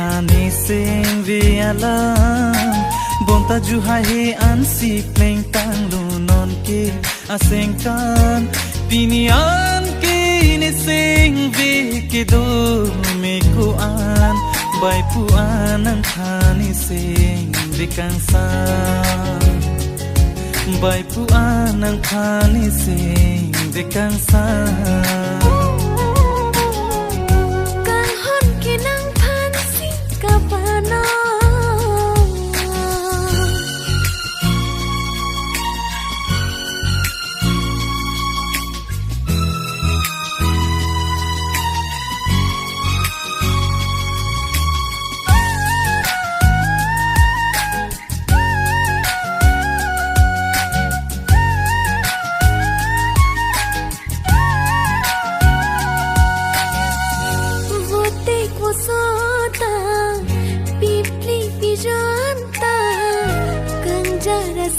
phani sing vi alam bonta ju hai he an si pleng tang lu non ke aseng kan pinian ke ni sing vi ke do me ku an bai pu an ang phani sing vi kang sa bai pu an ang phani sing vi kang sa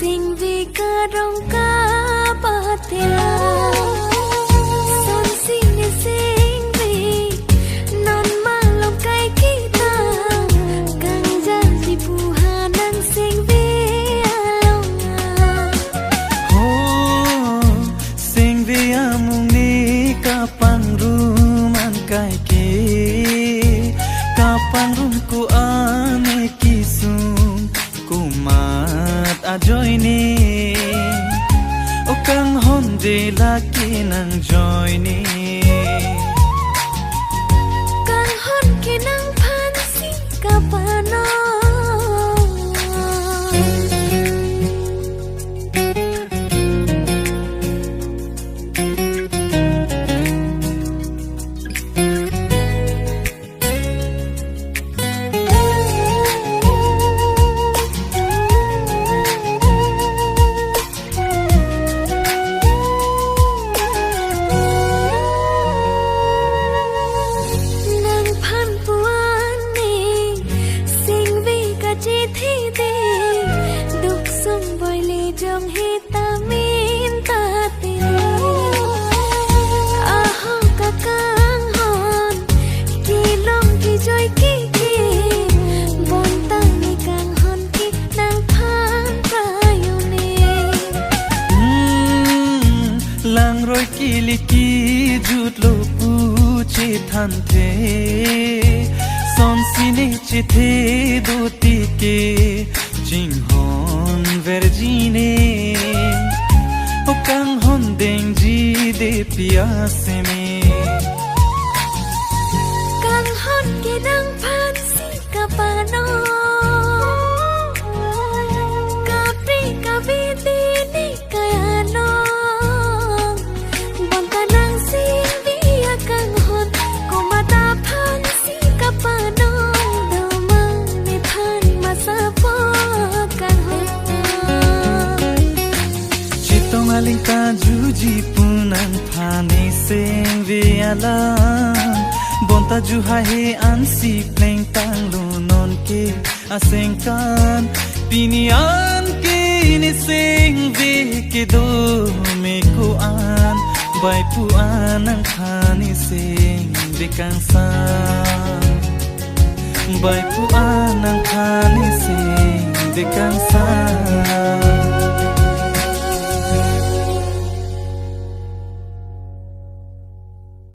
Sing vi ka rong ka patia son sing vi non ma lom kai kita kang ja si puhanan sing vi alonga ho sing vi amung ni ka pangruman kai ki ka pangrum ku ane kisung kumat ajoy ni o kang honde laki nang joy ni kang hon kinang phan si kapano trong hitamin tati aho kakang hon kilong ki joy ki bontang ni kang hon ki nang phan prayuni lang roi kili ki jut lo pu che than the son sine che the do ti ke jing hon vergine o kang hon deng ji de pia se me kang hon ki nang phan si kapano kapri kabiti ni kayano bonta nang si via kang hon kumata phan si kapano domang ni phan masapo kang hon chitong aling ka juji punan phani sing vi alam bonta ju hai he an si pleng tang lu non ke aseng kan pinian ke ni sing vi ke do me ku an bai pu an ang phani sing vi kang sa bai pu an ang phani sing vi kang sa